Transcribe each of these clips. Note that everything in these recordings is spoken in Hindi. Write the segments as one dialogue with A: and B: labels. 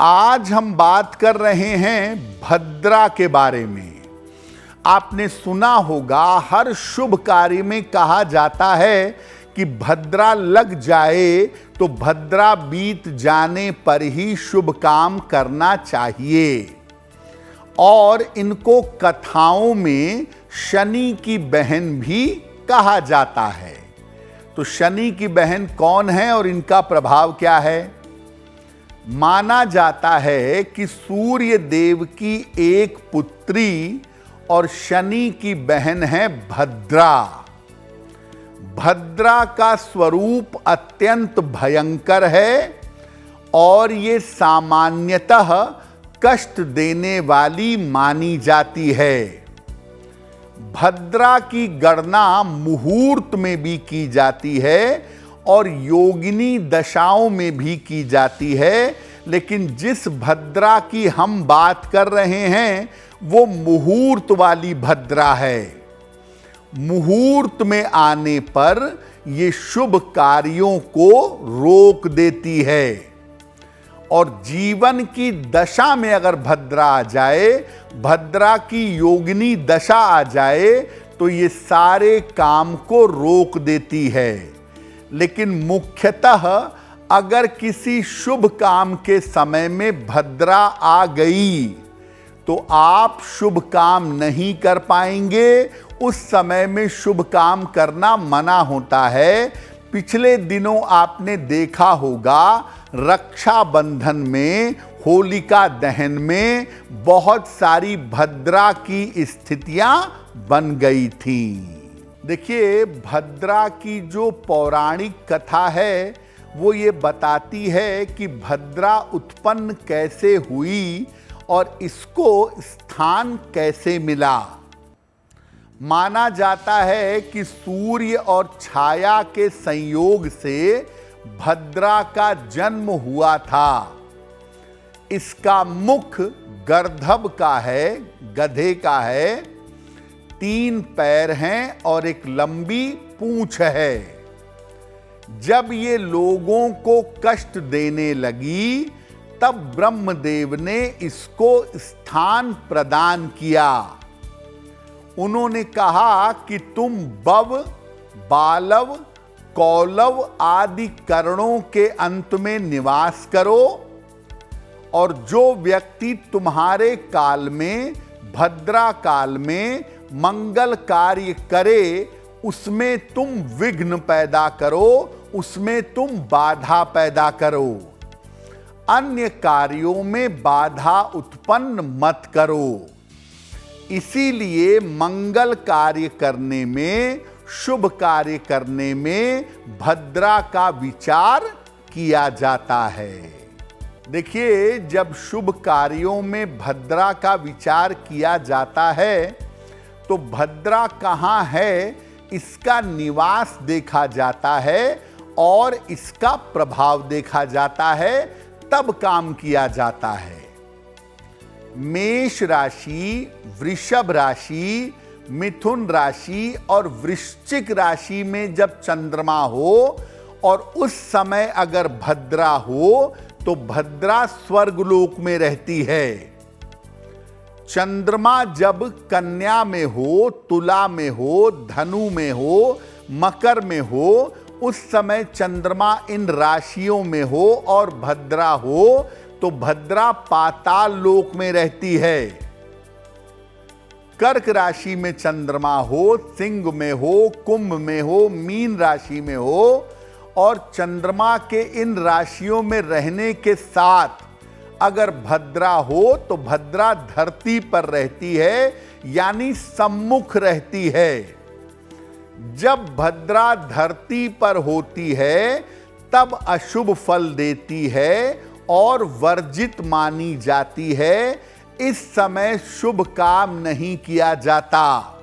A: आज हम बात कर रहे हैं भद्रा के बारे में। आपने सुना होगा हर शुभ कार्य में कहा जाता है कि भद्रा लग जाए तो भद्रा बीत जाने पर ही शुभ काम करना चाहिए। और इनको कथाओं में शनि की बहन भी कहा जाता है। तो शनि की बहन कौन है और इनका प्रभाव क्या है? माना जाता है कि सूर्य देव की एक पुत्री और शनि की बहन है भद्रा। भद्रा का स्वरूप अत्यंत भयंकर है और ये सामान्यतः कष्ट देने वाली मानी जाती है। भद्रा की गणना मुहूर्त में भी की जाती है और योगिनी दशाओं में भी की जाती है, लेकिन जिस भद्रा की हम बात कर रहे हैं वो मुहूर्त वाली भद्रा है। मुहूर्त में आने पर ये शुभ कार्यों को रोक देती है और जीवन की दशा में अगर भद्रा आ जाए, भद्रा की योगिनी दशा आ जाए तो ये सारे काम को रोक देती है। लेकिन मुख्यतः अगर किसी शुभ काम के समय में भद्रा आ गई तो आप शुभ काम नहीं कर पाएंगे। उस समय में शुभ काम करना मना होता है। पिछले दिनों आपने देखा होगा रक्षाबंधन में, होलिका दहन में बहुत सारी भद्रा की स्थितियां बन गई थी। देखिए, भद्रा की जो पौराणिक कथा है वो ये बताती है कि भद्रा उत्पन्न कैसे हुई और इसको स्थान कैसे मिला। माना जाता है कि सूर्य और छाया के संयोग से भद्रा का जन्म हुआ था। इसका मुख गर्दभ का है, गधे का है, 3 पैर हैं और एक लंबी पूंछ है। जब ये लोगों को कष्ट देने लगी तब ब्रह्मदेव ने इसको स्थान प्रदान किया। उन्होंने कहा कि तुम बव, बालव, कौलव आदि करणों के अंत में निवास करो और जो व्यक्ति तुम्हारे काल में, भद्रा काल में मंगल कार्य करे उसमें तुम विघ्न पैदा करो, उसमें तुम बाधा पैदा करो। अन्य कार्यों में बाधा उत्पन्न मत करो। इसीलिए मंगल कार्य करने में, शुभ कार्य करने में भद्रा का विचार किया जाता है। देखिए, जब शुभ कार्यों में भद्रा का विचार किया जाता है तो भद्रा कहाँ है इसका निवास देखा जाता है और इसका प्रभाव देखा जाता है, तब काम किया जाता है। मेष राशि, वृषभ राशि, मिथुन राशि और वृश्चिक राशि में जब चंद्रमा हो और उस समय अगर भद्रा हो तो भद्रा स्वर्गलोक में रहती है। चंद्रमा जब कन्या में हो, तुला में हो, धनु में हो, मकर में हो, उस समय चंद्रमा इन राशियों में हो और भद्रा हो तो भद्रा पाताल लोक में रहती है। कर्क राशि में चंद्रमा हो, सिंह में हो, कुंभ में हो, मीन राशि में हो और चंद्रमा के इन राशियों में रहने के साथ अगर भद्रा हो तो भद्रा धरती पर रहती है, यानी सम्मुख रहती है। जब भद्रा धरती पर होती है तब अशुभ फल देती है और वर्जित मानी जाती है। इस समय शुभ काम नहीं किया जाता।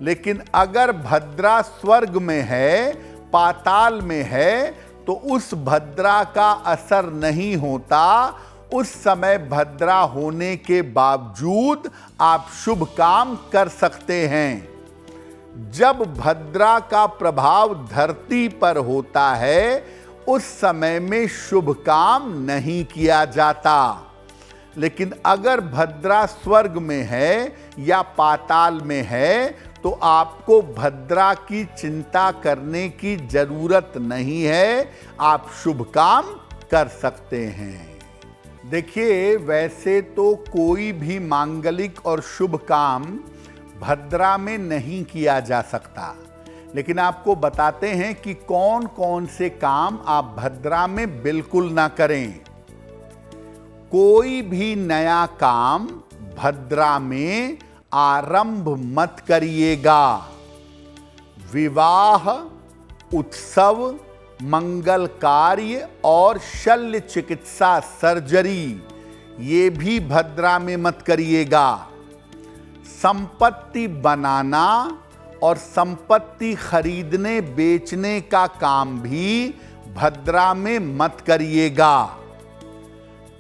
A: लेकिन अगर भद्रा स्वर्ग में है, पाताल में है, तो उस भद्रा का असर नहीं होता। उस समय भद्रा होने के बावजूद आप शुभ काम कर सकते हैं। जब भद्रा का प्रभाव धरती पर होता है उस समय में शुभ काम नहीं किया जाता। लेकिन अगर भद्रा स्वर्ग में है या पाताल में है तो आपको भद्रा की चिंता करने की जरूरत नहीं है, आप शुभ काम कर सकते हैं। देखिए, वैसे तो कोई भी मांगलिक और शुभ काम भद्रा में नहीं किया जा सकता, लेकिन आपको बताते हैं कि कौन कौन से काम आप भद्रा में बिल्कुल ना करें। कोई भी नया काम भद्रा में आरंभ मत करिएगा। विवाह, उत्सव, मंगल कार्य और शल्य चिकित्सा सर्जरी ये भी भद्रा में मत करिएगा। संपत्ति बनाना और संपत्ति खरीदने बेचने का काम भी भद्रा में मत करिएगा।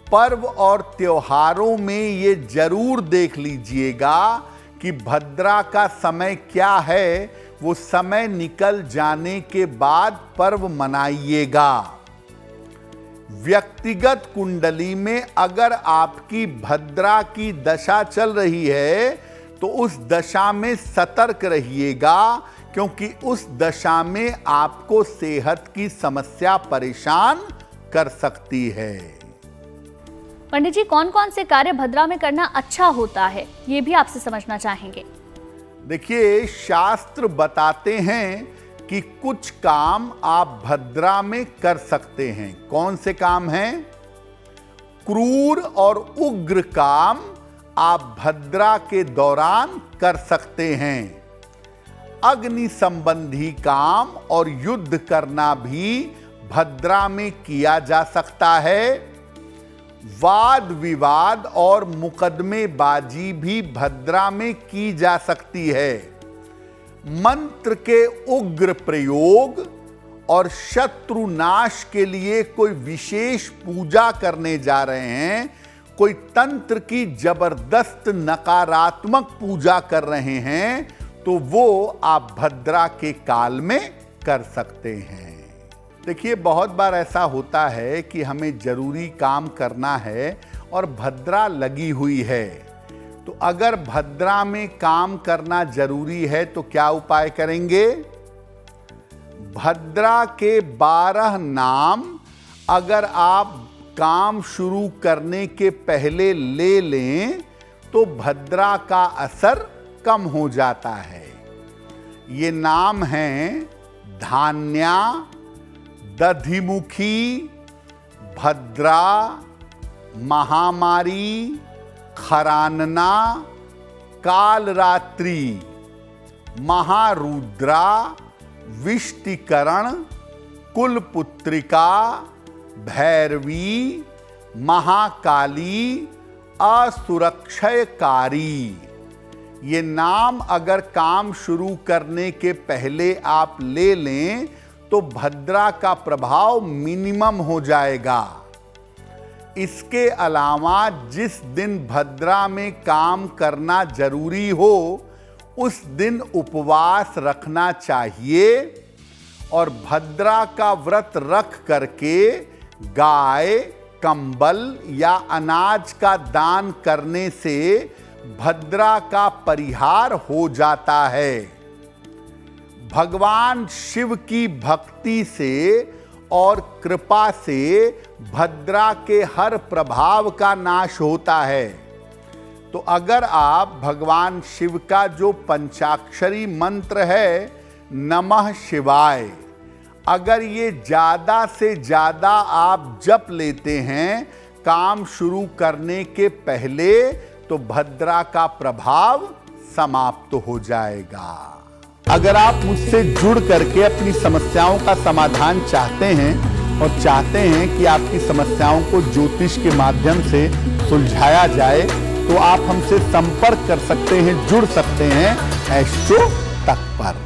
A: पर्व और त्योहारों में ये जरूर देख लीजिएगा कि भद्रा का समय क्या है, वो समय निकल जाने के बाद पर्व मनाइएगा। व्यक्तिगत कुंडली में अगर आपकी भद्रा की दशा चल रही है तो उस दशा में सतर्क रहिएगा, क्योंकि उस दशा में आपको सेहत की समस्या परेशान कर सकती है।
B: पंडित जी, कौन कौन से कार्य भद्रा में करना अच्छा होता है, ये भी आपसे समझना चाहेंगे।
A: देखिए, शास्त्र बताते हैं कि कुछ काम आप भद्रा में कर सकते हैं। कौन से काम हैं? क्रूर और उग्र काम आप भद्रा के दौरान कर सकते हैं। अग्नि संबंधी काम और युद्ध करना भी भद्रा में किया जा सकता है। वाद विवाद और मुकदमेबाजी भी भद्रा में की जा सकती है। मंत्र के उग्र प्रयोग और शत्रु नाश के लिए कोई विशेष पूजा करने जा रहे हैं, कोई तंत्र की जबरदस्त नकारात्मक पूजा कर रहे हैं, तो वो आप भद्रा के काल में कर सकते हैं। देखिए, बहुत बार ऐसा होता है कि हमें जरूरी काम करना है और भद्रा लगी हुई है, तो अगर भद्रा में काम करना जरूरी है तो क्या उपाय करेंगे? भद्रा के 12 नाम अगर आप काम शुरू करने के पहले ले लें तो भद्रा का असर कम हो जाता है। ये नाम हैं धान्या, दधिमुखी, भद्रा, महामारी, खरानना, कालरात्रि, महारुद्रा, विष्टिकरण, कुलपुत्रिका, भैरवी, महाकाली, असुरक्षयकारी। ये नाम अगर काम शुरू करने के पहले आप ले लें तो भद्रा का प्रभाव मिनिमम हो जाएगा। इसके अलावा जिस दिन भद्रा में काम करना जरूरी हो उस दिन उपवास रखना चाहिए और भद्रा का व्रत रख करके गाय, कंबल या अनाज का दान करने से भद्रा का परिहार हो जाता है। भगवान शिव की भक्ति से और कृपा से भद्रा के हर प्रभाव का नाश होता है। तो अगर आप भगवान शिव का जो पंचाक्षरी मंत्र है नमः शिवाय, अगर ये ज़्यादा से ज़्यादा आप जप लेते हैं काम शुरू करने के पहले तो भद्रा का प्रभाव समाप्त हो जाएगा। अगर आप मुझसे जुड़ करके अपनी समस्याओं का समाधान चाहते हैं और चाहते हैं कि आपकी समस्याओं को ज्योतिष के माध्यम से सुलझाया जाए तो आप हमसे संपर्क कर सकते हैं, जुड़ सकते हैं एस्ट्रो तक पर।